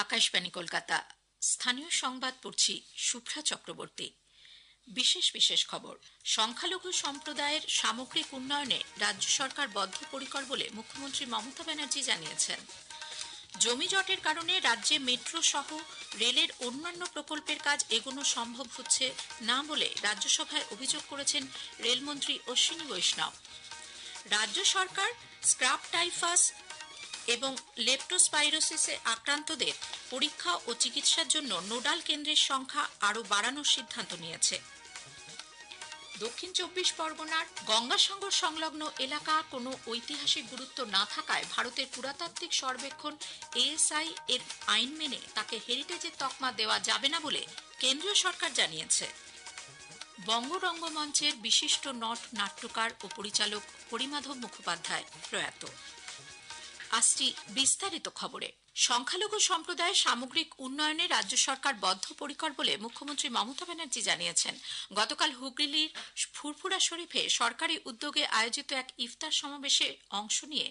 আকাশবাণী কলকাতা। স্থানীয় সংবাদ পড়ছি শুভ্রা চক্রবর্তী। বিশেষ খবর। সংখ্যালঘু সম্প্রদায়ের সামগ্রিক উন্নয়নে রাজ্য সরকার বদ্ধপরিকর বলে মুখ্যমন্ত্রী মমতা ব্যানার্জি জানিয়েছেন। জমি জটের কারণে রাজ্যে মেট্রো সহ রেলের অন্যান্য প্রকল্পের কাজ এগোনো সম্ভব হচ্ছে না বলে রাজ্যসভায় অভিযোগ করেছেন রেলমন্ত্রী অশ্বিনী বৈষ্ণব। রাজ্য সরকার স্ক্রাব টাইফাস এবং লেপ্টোস্পাইরোসিসে আক্রান্তদের পরীক্ষা ও চিকিৎসার জন্য নোডাল কেন্দ্রের সংখ্যা আরও বাড়ানোর সিদ্ধান্ত নিয়েছে। দক্ষিণ 24 পরগনার গঙ্গাসাগর সংলগ্ন এলাকা কোনো ঐতিহাসিক গুরুত্ব না থাকায় ভারতের পুরাতাত্ত্বিক সর্বেক্ষণ এএসআই এর আইন মেনে তাকে হেরিটেজের তকমা দেওয়া যাবে না বলে কেন্দ্রীয় সরকার জানিয়েছে। বঙ্গ রঙ্গমঞ্চের বিশিষ্ট নট নাট্যকার ও পরিচালক হরিমাধব মুখোপাধ্যায় প্রয়াত। আসছি বিস্তারিত খবরে। সংখ্যালঘু সম্প্রদায়ের সামগ্রিক উন্নয়নে রাজ্য সরকার বদ্ধপরিকর বলে মুখ্যমন্ত্রী মমতা ব্যানার্জি জানিয়েছেন। গতকাল হুগলির ফুরফুরা শরীফে সরকারি উদ্যোগে আয়োজিত এক ইফতার সমাবেশে অংশ নিয়ে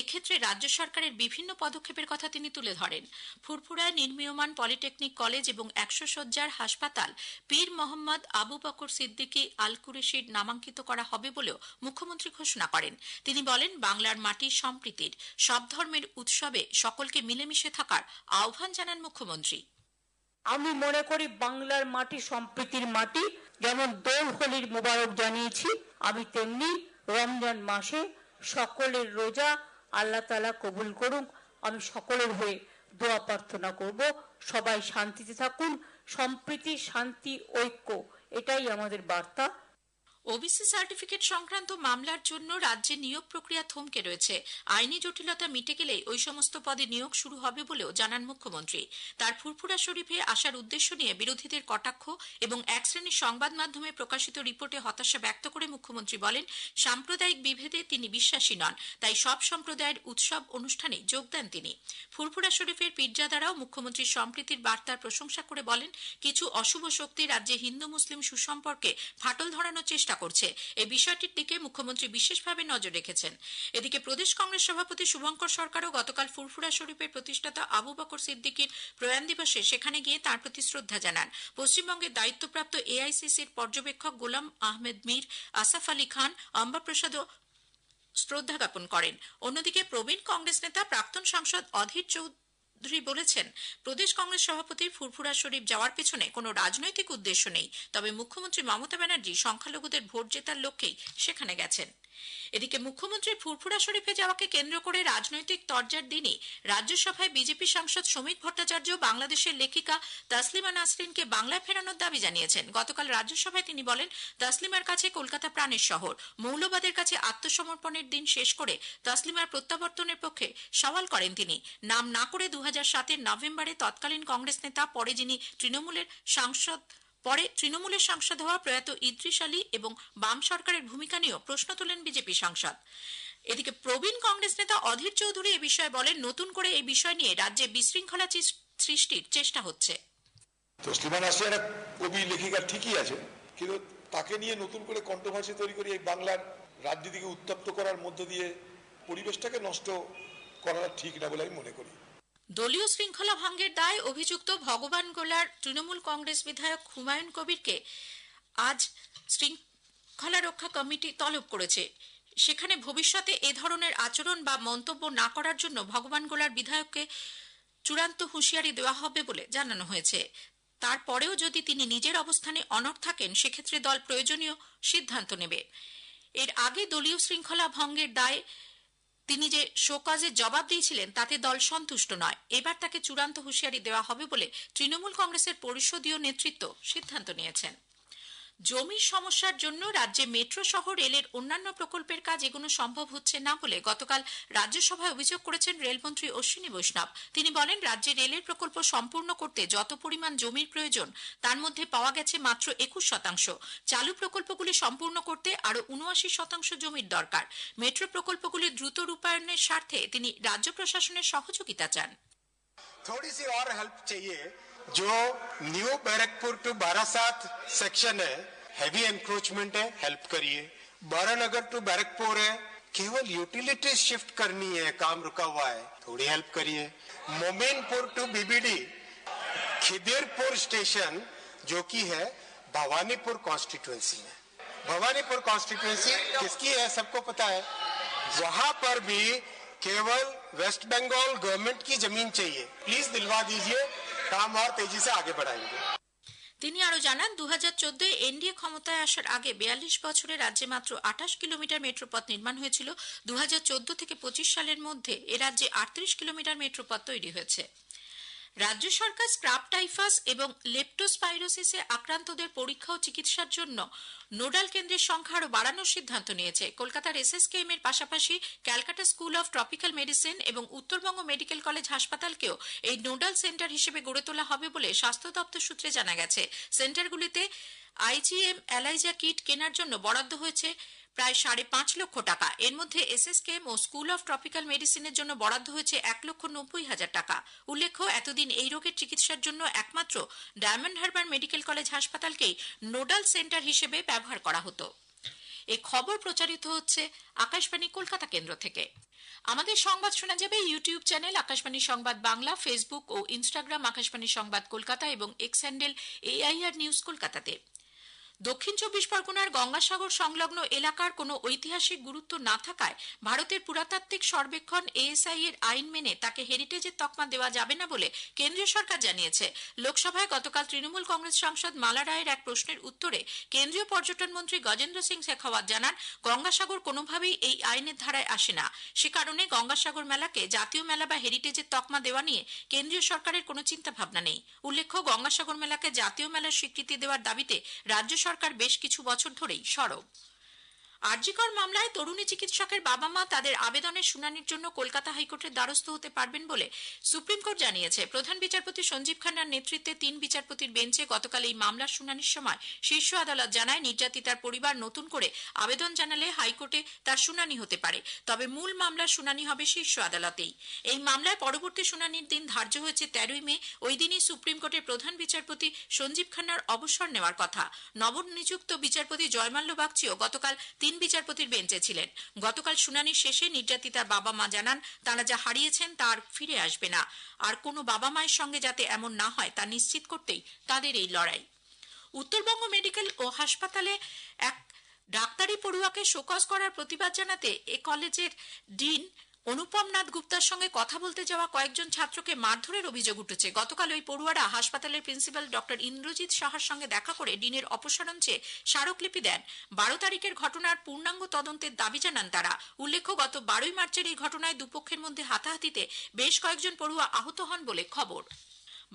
এক্ষেত্রে রাজ্য সরকারের বিভিন্ন পদক্ষেপের কথা তিনি তুলে ধরেন। ফুরফুরায় নির্মীয়মান পলিটেকনিক কলেজ এবং 100 শয্যার হাসপাতাল পীর মোহাম্মদ আবু বকর সিদ্দিকী আল কুরেশির নামাঙ্কিত করা হবে বলেও মুখ্যমন্ত্রী ঘোষণা করেন। তিনি বলেন, বাংলার মাটির সম্প্রীতির, সব ধর্মের উৎসবে সকলকে মিলেমিশে থাকার আহ্বান জানান মুখ্যমন্ত্রী। আমি মনে করি বাংলার মাটি সম্প্রীতির মাটি। যেমন দোল হোলির মোবারক জানিয়েছি, আমি তেমনি রমজান মাসে সকলের রোজা আল্লাহ তাআলা কবুল করুক। আমি সকলের হয়ে দোয়া প্রার্থনা করব, সবাই শান্তিতে থাকুন। সম্প্রীতি, শান্তি, ঐক্য, এটাই আমাদের বার্তা। ওবিসি সার্টিফিকেট সংক্রান্ত মামলার জন্য রাজ্যে নিয়োগ প্রক্রিয়া থমকে রয়েছে। আইনি জটিলতা মিটে গেলেই ওই সমস্ত পদে নিয়োগ শুরু হবে বলেও জানান মুখ্যমন্ত্রী। তার ফুরফুরা শরীফে আসার উদ্দেশ্য নিয়ে বিরোধীদের কটাক্ষ এবং এক শ্রেণীর সংবাদ মাধ্যমে প্রকাশিত রিপোর্টে হতাশা ব্যক্ত করে মুখ্যমন্ত্রী বলেন, সাম্প্রদায়িক বিভেদে তিনি বিশ্বাসী নন, তাই সব সম্প্রদায়ের উৎসব অনুষ্ঠানে যোগ দেন তিনি। ফুরফুরা শরীফের পীরজাদারাও মুখ্যমন্ত্রীর সম্প্রীতির বার্তার প্রশংসা করে বলেন, কিছু অশুভ শক্তি রাজ্যে হিন্দু মুসলিম সুসম্পর্কে ফাটল ধরানোর চেষ্টা করছে। এই বিষয়টির দিকে মুখ্যমন্ত্রী বিশেষভাবে নজর রেখেছেন। এদিকে প্রদেশ কংগ্রেস সভাপতি শুভঙ্কর সরকারও গতকাল ফুরফুরা শরীফের প্রতিষ্ঠাতা আবু বকর সিদ্দিকীর প্রয়াণ দিবসে সেখানে গিয়ে তার প্রতি শ্রদ্ধা জানান। পশ্চিমবঙ্গের দায়িত্বপ্রাপ্ত এআইসিসির পর্যবেক্ষক গোলাম আহমেদ মীর, আসফ আলী খান, অম্বা প্রসাদও শ্রদ্ধা জ্ঞাপন করেন। অন্যদিকে প্রবীণ কংগ্রেস নেতা প্রাক্তন সাংসদ অধীর চৌধুরী বলেছেন, প্রদেশ কংগ্রেস সভাপতির ফুরফুরা শরীফ যাওয়ার পেছনে কোনো রাজনৈতিক উদ্দেশ্য নেই, তবে মুখ্যমন্ত্রী মমতা ব্যানার্জি সংখ্যালঘুদের ভোট জেতার লক্ষ্যেই সেখানে গেছেন। এদিকে মুখ্যমন্ত্রীর ফুরফুরা শরীফে যাওয়াকে কেন্দ্র করে রাজনৈতিক তরজার দিনই রাজ্যসভায় বিজেপি সাংসদ শ্রমিক ভট্টাচার্য বাংলাদেশের লেখিকা তাসলিমা নাসরিনকে বাংলায় ফেরানোর দাবি জানিয়েছেন। গতকাল রাজ্যসভায় তিনি বলেন, তাসলিমার কাছে কলকাতা প্রাণের শহর। মৌলবাদের কাছে আত্মসমর্পণের দিন শেষ করে তাসলিমার প্রত্যাবর্তনের পক্ষে সওয়াল করেন তিনি। নাম না করে 2007 নভেম্বরে তৎকালীন কংগ্রেস নেতা, পরে তৃণমূলের সাংসদ হওয়া প্রয়াত ইদ্রিস আলী এবং বাম সরকারের ভূমিকা নিয়েও প্রশ্ন তোলেন বিজেপি সাংসদ। এদিকে প্রবীণ কংগ্রেস নেতা অধীর চৌধুরী এ বিষয়ে বলেন, নতুন করে এই বিষয় নিয়ে রাজ্যে বিশৃঙ্খলা সৃষ্টির চেষ্টা হচ্ছে। তসলিমা নাসরিন একটা কবি লেখিকা ঠিকই আছে, কিন্তু তাকে নিয়ে নতুন করে কন্ট্রোভার্সি তৈরি করে এই বাংলার রাজনীতিকে উত্তপ্ত করার মধ্য দিয়ে পরিবেশটাকে নষ্ট করা ঠিক না বলে আমি মনে করি। দলীয় শৃঙ্খলা ভঙ্গের দায়ে অভিযুক্ত ভগবান গোলার তৃণমূল কংগ্রেস বিধায়ক হুমায়ুন কবিরকে আজ শৃঙ্খলা রক্ষা কমিটি তলব করেছে। সেখানে ভবিষ্যতে এ ধরনের আচরণ বা মন্তব্য না করার জন্য ভগবান গোলার বিধায়ককে চূড়ান্ত হুঁশিয়ারি দেওয়া হবে বলে জানানো হয়েছে। তারপরেও যদি তিনি নিজের অবস্থানে অনড় থাকেন, সেক্ষেত্রে দল প্রয়োজনীয় সিদ্ধান্ত নেবে। এর আগে দলীয় শৃঙ্খলা ভঙ্গের দায়ে তিনি যে শোকজের জবাব দিয়েছিলেন তাতে দল সন্তুষ্ট নয়। এবার তাকে চূড়ান্ত হুঁশিয়ারি দেওয়া হবে বলে তৃণমূল কংগ্রেসের পরিষদীয় নেতৃত্ব সিদ্ধান্ত নিয়েছেন। জমির সমস্যার জন্য রাজ্যে মেট্রো সহ রেলের অন্যান্য প্রকল্পের কাজ এগোনো সম্ভব হচ্ছে না বলে গতকাল রাজ্যসভায় অভিযোগ করেছেন রেলমন্ত্রী অশ্বিনী বৈষ্ণব। তিনি বলেন, রাজ্যে রেলের প্রকল্প সম্পূর্ণ করতে যত পরিমাণ জমির প্রয়োজন তার মধ্যে পাওয়া গেছে মাত্র 21%। চালু প্রকল্পগুলি সম্পূর্ণ করতে আরো 79% জমির দরকার। মেট্রো প্রকল্পগুলি দ্রুত রূপায়ণের স্বার্থে তিনি রাজ্য প্রশাসনের সহযোগিতা চান। थोड़ी सी और हेल्प चाहिए। जो new Barrackpore to Barasat section है, हैवी एनक्रोचमेंट है, हेल्प करिए। बारानगर टू बैरकपुर है, केवल यूटिलिटी शिफ्ट करनी है, काम रुका हुआ है, थोड़ी हेल्प करिए। Mominpur to BBD Khidirpur station जो कि है भवानीपुर कॉन्स्टिट्यूएंसी में, भवानीपुर कॉन्स्टिट्यूएंसी किसकी है सबको पता है। वहां पर भी केवल वेस्ट बंगाल गवर्नमेंट की जमीन चाहिए, प्लीज दिलवा दीजिए, काम और तेजी से आगे बढ़ाएंगे। তিনি আরো জানান 2014 এনডিএ ক্ষমতায় আসার আগে 42 বছরে রাজ্যে মাত্র 28 কিলোমিটার মেট্রোপথ নির্মাণ হয়েছিল। 2014 থেকে 25 সালের মধ্যে এ রাজ্যে 38 কিলোমিটার মেট্রোপথ তৈরি হয়েছে। রাজ্য সরকার স্ক্রাব টাইফাস এবং লেপ্টোস্পাইরোসিসে আক্রান্তদের পরীক্ষা ও চিকিৎসার জন্য নোডাল কেন্দ্রের সংখ্যা আরো বাড়ানোর সিদ্ধান্ত নিয়েছে। কলকাতার এসএসকেএম এর পাশাপাশি Calcutta school of tropical medicine এবং উত্তরবঙ্গ মেডিকেল কলেজ হাসপাতালকেও এই নোডাল সেন্টার হিসেবে গড়ে তোলা হবে বলে স্বাস্থ্য দপ্তর সূত্রে জানা গেছে। সেন্টারগুলিতে আইজিএম এলাইজা কিট কেনার জন্য বরাদ্দ হয়েছে প্রায় 5.5 লক্ষ টাকা। এর মধ্যে এসএসকেএম ও স্কুল অফ ট্রপিক্যাল মেডিসিনের জন্য বরাদ্দ হয়েছে 1,90,000 টাকা। উল্লেখ্য, এতদিন এই রোগের চিকিৎসার জন্য একমাত্র ডায়মন্ড হারবার মেডিকেল কলেজ হাসপাতালকেই নোডাল সেন্টার হিসেবে ব্যবহার করা হতো। এই খবর প্রচারিত হচ্ছে আকাশবাণী কলকাতা কেন্দ্র থেকে। আমাদের সংবাদ শোনা যাবে ইউটিউব চ্যানেল আকাশবাণী সংবাদ বাংলা, ফেসবুক ও ইনস্টাগ্রাম আকাশবাণী সংবাদ কলকাতা এবং এক্স হ্যান্ডেল AIR নিউজ কলকাতাতে। দক্ষিণ 24 পরগনার গঙ্গাসাগর সংলগ্ন এলাকার কোনো ঐতিহাসিক গুরুত্ব না থাকায় ভারতের পুরাতাত্ত্বিক সর্বেক্ষণ ASI এর আইন মেনে তাকে হেরিটেজের তকমা দেওয়া যাবে না বলে কেন্দ্রীয় সরকার জানিয়েছে। লোকসভায় গতকাল তৃণমূল কংগ্রেস সাংসদ মালা রায়ের এক প্রশ্নের উত্তরে কেন্দ্রীয় পর্যটন মন্ত্রী গজেন্দ্র সিং শেখাওয়াত জানান, গঙ্গাসাগর কোনোভাবেই এই আইনের ধারায় আসে না। সে কারণে গঙ্গাসাগর মেলাকে জাতীয় মেলা বা হেরিটেজের তকমা দেওয়া নিয়ে কেন্দ্রীয় সরকারের কোনো চিন্তা ভাবনা নেই। উল্লেখ্য, গঙ্গাসাগর মেলাকে জাতীয় মেলার স্বীকৃতি দেওয়ার দাবিতে রাজ্য সরকার বেশ কিছু বছর ধরেই সরব। আরজিকর মামলায় তরুণী চিকিৎসকের বাবা মা তাদের আবেদনের শুনানির জন্য কলকাতা হাইকোর্টের দ্বারস্থ হতে পারবেন বলে সুপ্রিম কোর্ট জানিয়েছে। প্রধান বিচারপতি সঞ্জীব খান্নার নেতৃত্বে 3 বিচারপতির বেঞ্চে গতকাল এই মামলার শুনানির সময় শীর্ষ আদালত জানায়, নির্যাতিতার পরিবার নতুন করে আবেদন জানালে হাইকোর্টে তার শুনানি হতে পারে, তবে মূল মামলার শুনানি হবে শীর্ষ আদালতেই। এই মামলায় পরবর্তী শুনানির দিন ধার্য হয়েছে 13 মে। ওই দিনই সুপ্রিম কোর্টের প্রধান বিচারপতি সঞ্জীব খান্নার অবসর নেওয়ার কথা। নবনিযুক্ত বিচারপতি জয়মাল্য বাগচিও গতকাল 3 বিচারপতির বেঞ্চে ছিলেন। গতকাল শুনানি শেষে নির্যাতিতার বাবা মা জানান, তারা যা হারিয়েছেন তার ফিরে আসবে না। আর কোনো বাবা মায়ের সঙ্গে যাতে এমন না হয় তা নিশ্চিত করতেই তাদের এই লড়াই। উত্তরবঙ্গ মেডিকেল ও হাসপাতালে এক ডাক্তারি পড়ুয়াকে শোকজ করার প্রতিবাদ জানাতে এ কলেজের ডিন অনুপম নাথ গুপ্তার সঙ্গে কথা বলতে যাওয়া কয়েকজন ছাত্রকে মারধরের অভিযোগ উঠেছে। গতকাল ওই পড়ুয়ারা হাসপাতালের প্রিন্সিপাল ডক্টর ইন্দ্রজিৎ সাহার সঙ্গে দেখা করে ডিনের অপসারণ চেয়ে স্মারকলিপি দেন। 12 তারিখের ঘটনার পূর্ণাঙ্গ তদন্তের দাবি জানান তারা। উল্লেখ্য, গত 12 মার্চের এই ঘটনায় দুপক্ষের মধ্যে হাতাহাতিতে বেশ কয়েকজন পড়ুয়া আহত হন বলে খবর।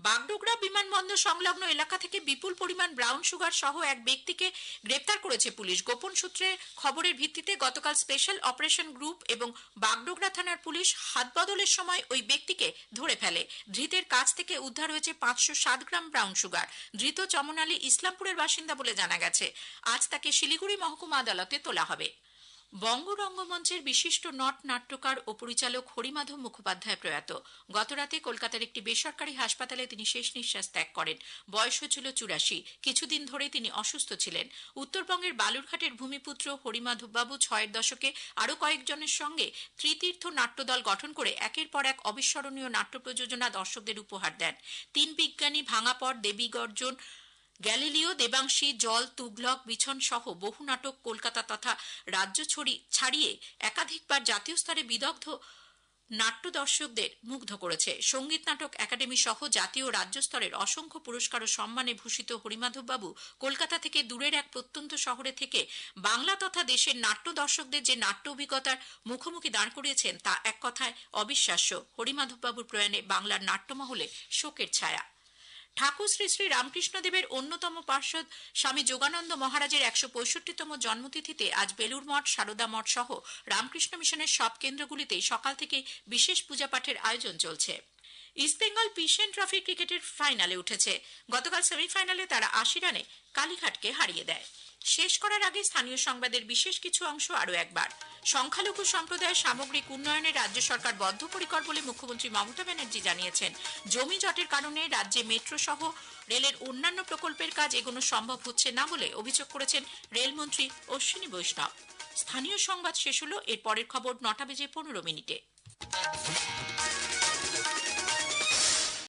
বাগডোগরা বিমানবন্দর সংলগ্ন এলাকা থেকে বিপুল পরিমাণ ব্রাউন সুগার সহ এক ব্যক্তিকে গ্রেপ্তার করেছে পুলিশ। গোপন সূত্রে খবরের ভিত্তিতে গতকাল স্পেশাল অপারেশন গ্রুপ এবং বাগডোগরা থানার পুলিশ হাতবদলের সময় ওই ব্যক্তিকে ধরে ফেলে। ধৃতের কাছ থেকে উদ্ধার হয়েছে 507 গ্রাম ব্রাউন সুগার। ধৃত চমন আলী ইসলামপুরের বাসিন্দা বলে জানা গেছে। আজ তাকে শিলিগুড়ি মহকুমা আদালতে তোলা হবে। বঙ্গ রঙ্গমঞ্চের বিশিষ্ট নট নাট্যকার ও পরিচালক হরিমাধব মুখোপাধ্যায় প্রয়াত। গতরাতে কলকাতার একটি বেসরকারি হাসপাতালে তিনি শেষ নিঃশ্বাস ত্যাগ করেন। বয়স হয়েছিল 84। কিছুদিন ধরে তিনি অসুস্থ ছিলেন। উত্তরবঙ্গের বালুরঘাটের ভূমিপুত্র হরিমাধব বাবু 6 দশকে আরো কয়েকজনের সঙ্গে ত্রিতীর্থ নাট্যদল গঠন করে একের পর এক অবিস্মরণীয় নাট্য প্রযোজনা দর্শকদের উপহার দেন। 3 বিজ্ঞানী, ভাঙাপট, দেবী গর্জন, গ্যালিলিও, দেবাংশী, জল, তুগলক, বিছন সহ বহু নাটক কলকাতা তথা রাজ্য ছাড়িয়ে একাধিকবার জাতীয় স্তরে বিদগ্ধ নাট্য দর্শকদের মুগ্ধ করেছে। সঙ্গীত নাটক একাডেমি সহ জাতীয় ও রাজ্য স্তরের অসংখ্য পুরস্কার ও সম্মানে ভূষিত হরিমাধব বাবু কলকাতা থেকে দূরের এক প্রত্যন্ত শহরে থেকে বাংলা তথা দেশের নাট্য দর্শকদের যে নাট্য অভিজ্ঞতার মুখোমুখি দাঁড় করিয়েছেন তা এক কথায় অবিশ্বাস্য। হরিমাধব বাবুর প্রয়াণে বাংলার নাট্যমহলে শোকের ছায়া। ঠাকুর শ্রী শ্রী রামকৃষ্ণদেবের অন্যতম পার্ষদ স্বামী যোগানন্দ মহারাজের 165তম জন্মতিথিতে আজ বেলুর মঠ, সারদা মঠ সহ রামকৃষ্ণ মিশনের সব কেন্দ্রগুলিতে সকাল থেকে বিশেষ পূজাপাঠের আয়োজন চলছে। ইস্টবেঙ্গল পিশন ট্রফি ক্রিকেটের ফাইনালে উঠেছে। গতকাল সেমিফাইনালে তারা 80 রানে কালীঘাটকে হারিয়ে দেয়। শেষ করার আগে স্থানীয় সংবাদের বিশেষ কিছু অংশ আরো একবার। সংখ্যালঘু সম্প্রদায়ের সামগ্রিক উন্নয়নে রাজ্য সরকার বদ্ধপরিকর বলে মুখ্যমন্ত্রী মমতা ব্যানার্জি জানিয়েছেন। জমি জটের কারণে রাজ্যে মেট্রো সহ রেলের অন্যান্য প্রকল্পের কাজ এগোনো সম্ভব হচ্ছে না বলে অভিযোগ করেছেন রেলমন্ত্রী অশ্বিনী বৈষ্ণব। স্থানীয় সংবাদ শেষ হলো। এর পরের খবর 9:15 মিনিটে।